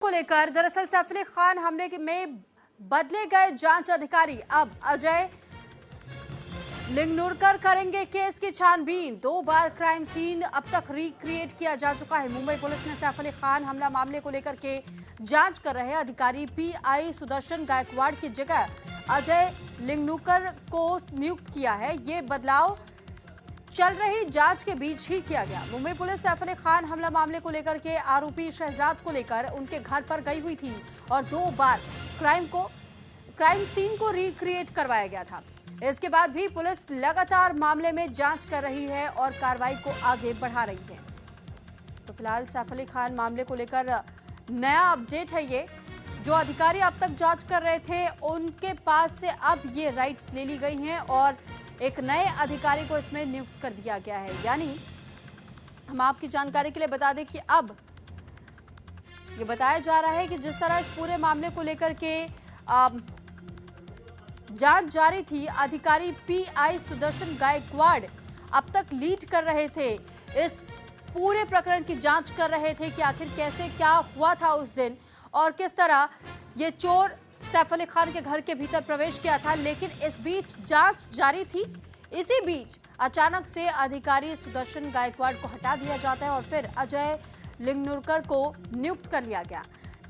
को लेकर दरअसल सैफ अली खान हमले में बदले गए जांच अधिकारी अब अजय लिंगनुरकर करेंगे केस की छानबीन। 2 बार क्राइम सीन अब तक रिक्रिएट किया जा चुका है। मुंबई पुलिस ने सैफ अली खान हमला मामले को लेकर के जांच कर रहे अधिकारी पीआई सुदर्शन गायकवाड़ की जगह अजय लिंगनुरकर को नियुक्त किया है। ये बदलाव चल रही जांच के बीच ही किया गया। मुंबई पुलिस सैफ अली खान हमला मामले को लेकर के आरोपी शहजाद को लेकर उनके घर पर गई हुई थी और 2 बार क्राइम सीन को रिक्रिएट करवाया गया था। इसके बाद भी पुलिस लगातार मामले में जांच कर रही है और कार्रवाई को आगे बढ़ा रही है। तो फिलहाल सैफ अली खान मामले को लेकर नया अपडेट है। ये जो अधिकारी अब तक जांच कर रहे थे उनके पास से अब ये राइट्स ले ली गई हैं और एक नए अधिकारी को इसमें नियुक्त कर दिया गया है। यानी हम आपकी जानकारी के लिए बता दें कि अब ये बताया जा रहा है कि जिस तरह इस पूरे मामले को लेकर के जांच जारी थी, अधिकारी पीआई सुदर्शन गायकवाड़ अब तक लीड कर रहे थे, इस पूरे प्रकरण की जांच कर रहे थे कि आखिर कैसे क्या हुआ था उस दिन और किस तरह ये चोर सैफ अली खान के घर के भीतर प्रवेश किया था। लेकिन इस बीच जांच जारी थी। इसी बीच अचानक से अधिकारी सुदर्शन गायकवाड़ को हटा दिया जाता है और फिर अजय लिंगनुरकर को नियुक्त कर लिया गया।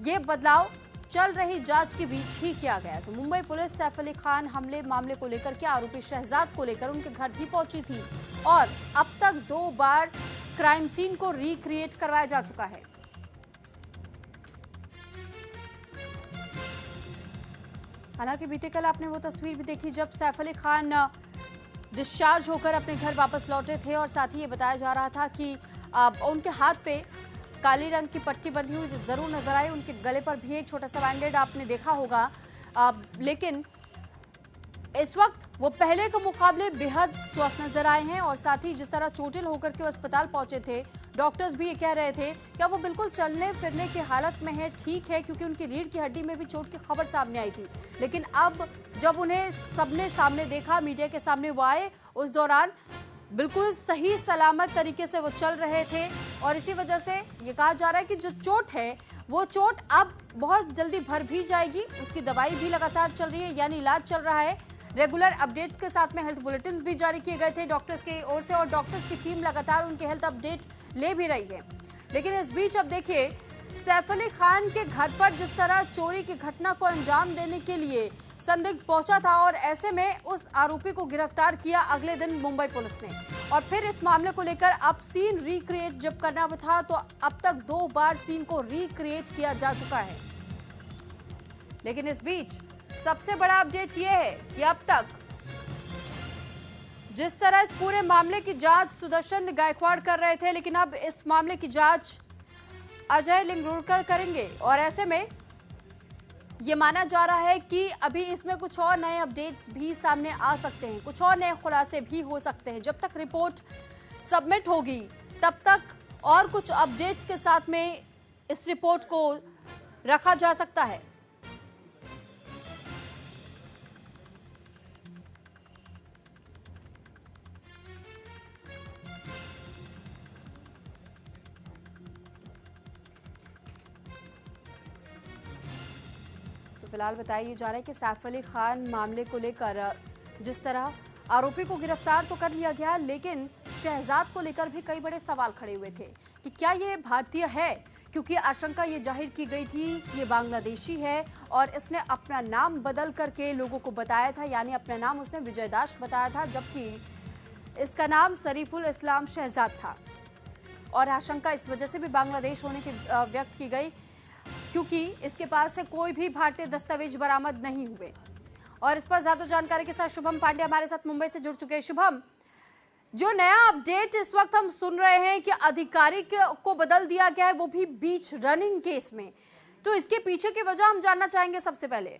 ये बदलाव चल रही जांच के बीच ही किया गया। तो मुंबई पुलिस सैफ अली खान हमले मामले को लेकर के आरोपी शहजाद को लेकर उनके घर भी पहुंची थी और अब तक 2 बार क्राइम सीन को रिक्रिएट करवाया जा चुका है। हालांकि बीते कल आपने वो तस्वीर भी देखी जब सैफ अली खान डिस्चार्ज होकर अपने घर वापस लौटे थे और साथ ही ये बताया जा रहा था कि उनके हाथ पे काली रंग की पट्टी बंधी हुई जरूर नजर आई। उनके गले पर भी एक छोटा सा बैंडेड आपने देखा होगा। लेकिन इस वक्त वो पहले के मुकाबले बेहद स्वस्थ नजर आए हैं और साथ ही जिस तरह चोटिल होकर के अस्पताल पहुंचे थे, डॉक्टर्स भी ये कह रहे थे कि अब वो बिल्कुल चलने फिरने की हालत में है, ठीक है, क्योंकि उनकी रीढ़ की हड्डी में भी चोट की खबर सामने आई थी। लेकिन अब जब उन्हें सबने सामने देखा, मीडिया के सामने वो आए, उस दौरान बिल्कुल सही सलामत तरीके से वो चल रहे थे और इसी वजह से ये कहा जा रहा है कि जो चोट है वो चोट अब बहुत जल्दी भर भी जाएगी। उसकी दवाई भी लगातार चल रही है, यानी इलाज चल रहा है। रेगुलर अपडेट्स के साथ में हेल्थ बुलेटिन भी जारी किए गए थे डॉक्टर्स की ओर से और डॉक्टर्स की टीम लगातार उनके हेल्थ अपडेट ले भी रही है। लेकिन इस बीच अब देखिए सैफ अली खान के घर पर जिस तरह चोरी की घटना को अंजाम देने के लिए संदिग्ध पहुंचा था और ऐसे में उस आरोपी को गिरफ्तार किया अगले दिन मुंबई पुलिस ने और फिर इस मामले को लेकर अब सीन रिक्रिएट जब करना था तो अब तक 2 बार सीन को रिक्रिएट किया जा चुका है। लेकिन इस बीच सबसे बड़ा अपडेट यह है कि अब तक जिस तरह इस पूरे मामले की जांच सुदर्शन गायकवाड़ कर रहे थे, लेकिन अब इस मामले की जांच अजय लिंगनुरकर करेंगे और ऐसे में ये माना जा रहा है कि अभी इसमें कुछ और नए अपडेट्स भी सामने आ सकते हैं, कुछ और नए खुलासे भी हो सकते हैं। जब तक रिपोर्ट सबमिट होगी तब तक और कुछ अपडेट्स के साथ में इस रिपोर्ट को रखा जा सकता है। फिलहाल बताया जा रहा है कि सैफ अली खान मामले को लेकर जिस तरह आरोपी को गिरफ्तार तो कर लिया गया, लेकिन शहजाद को लेकर भी कई बड़े सवाल खड़े हुए थे कि क्या ये भारतीय है, क्योंकि आशंका ये जाहिर की गई थी ये बांग्लादेशी है और इसने अपना नाम बदल करके लोगों को बताया था, यानी अपना नाम उसने विजय दास बताया था, जबकि इसका नाम शरीफुल इस्लाम शहजाद था और आशंका इस वजह से भी बांग्लादेश होने की व्यक्त की गई क्योंकि इसके पास से कोई भी भारतीय दस्तावेज बरामद नहीं हुए। और इस पर ज्यादा जानकारी के साथ शुभम पांडे हमारे साथ मुंबई से जुड़ चुके हैं। शुभम, जो नया अपडेट इस वक्त हम सुन रहे हैं कि अधिकारी को बदल दिया गया है, वो भी बीच रनिंग केस में, तो इसके पीछे की वजह हम जानना चाहेंगे सबसे पहले।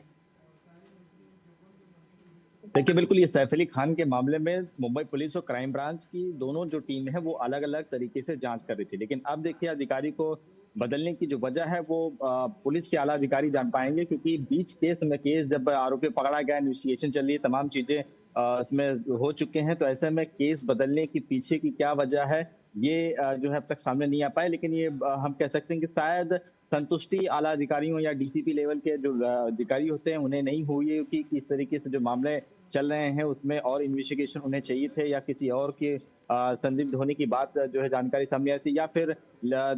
देखिए, बिल्कुल ये सैफ अली खान के मामले में मुंबई पुलिस और क्राइम ब्रांच की दोनों जो टीम है वो अलग अलग तरीके से जांच कर रही थी, लेकिन अब देखिए अधिकारी को बदलने की जो वजह है वो पुलिस के आला अधिकारी जान पाएंगे, क्योंकि बीच केस जब आरोपी पकड़ा गया, इन्वेस्टिगेशन चल रही है, तमाम चीजें इसमें हो चुके हैं, तो ऐसे में केस बदलने की पीछे की क्या वजह है ये जो है अब तक सामने नहीं आ पाए। लेकिन ये हम कह सकते हैं कि शायद संतुष्टि आला अधिकारियों या डीसीपी लेवल के जो अधिकारी होते हैं उन्हें नहीं हुई है कि किस तरीके से जो मामले चल रहे हैं उसमें और इन्वेस्टिगेशन उन्हें चाहिए थे या किसी और के संदिग्ध होने की बात जो है जानकारी सामने आई थी या फिर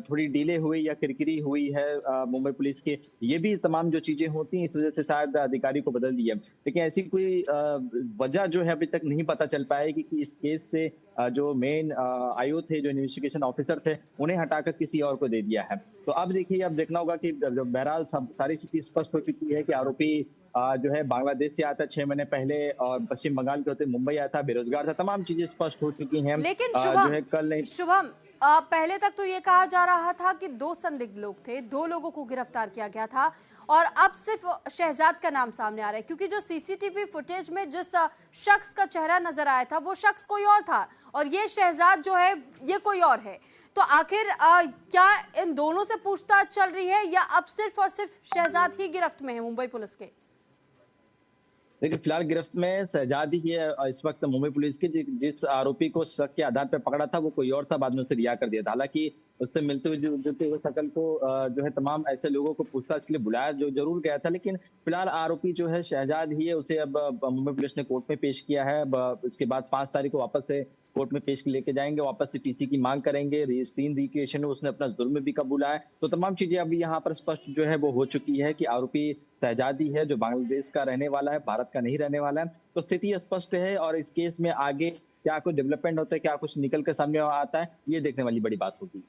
थोड़ी डिले हुई या किरकिरी हुई है मुंबई पुलिस के। ये भी तमाम जो चीजें होती हैं इस वजह से शायद अधिकारी को बदल दिया। लेकिन ऐसी कोई वजह जो है अभी तक नहीं पता चल पाएगी कि इस केस से जो मेन आईओ थे, जो इन्वेस्टिगेशन ऑफिसर थे, उन्हें हटाकर किसी और को दे दिया है। तो अब देखिए, अब देखना होगा कि बहरहाल सब सारी स्थिति स्पष्ट हो चुकी है कि आरोपी जो है बांग्लादेश से आया था 6 महीने पहले और पश्चिम बंगाल के होते मुंबई आया था, बेरोजगार था। तमाम चीजें स्पष्ट हो चुकी हैं। लेकिन जो है कल नहीं शुभम, पहले तक तो ये कहा जा रहा था कि 2 संदिग्ध लोग थे, 2 लोगों को गिरफ्तार किया गया था और अब सिर्फ शहजाद का नाम सामने आ रहा है क्योंकि जो सीसीटीवी फुटेज में जिस शख्स का चेहरा नजर आया था वो शख्स कोई और था और ये शहजाद जो है ये कोई और है। तो आखिर क्या इन दोनों से पूछताछ चल रही है या अब सिर्फ और सिर्फ शहजाद ही गिरफ्त में है मुंबई पुलिस के? देखिए, फिलहाल गिरफ्त में शहजाद ही है इस वक्त मुंबई पुलिस की। जिस आरोपी को शक के आधार पर पकड़ा था वो कोई और था, बाद में उसे रिहा कर दिया था। हालांकि उससे मिलते हुए जुलते हुए शकल को जो है तमाम ऐसे लोगों को पूछताछ के लिए बुलाया जो जरूर गया था, लेकिन फिलहाल आरोपी जो है शहजाद ही है। उसे अब मुंबई पुलिस ने कोर्ट में पेश किया है। इसके बाद 5 तारीख को वापस से कोर्ट में पेश लेके जाएंगे, वापस से टीसी की मांग करेंगे। स्क्रीन रिक्रिएशन में उसने अपना जुर्म भी कबूला है। तो तमाम चीजें अभी यहाँ पर स्पष्ट जो है वो हो चुकी है कि आरोपी शहजादी है जो बांग्लादेश का रहने वाला है, भारत का नहीं रहने वाला है। तो स्थिति स्पष्ट है और इस केस में आगे क्या कुछ डेवलपमेंट होता है, क्या कुछ निकल कर सामने आता है, ये देखने वाली बड़ी बात होगी।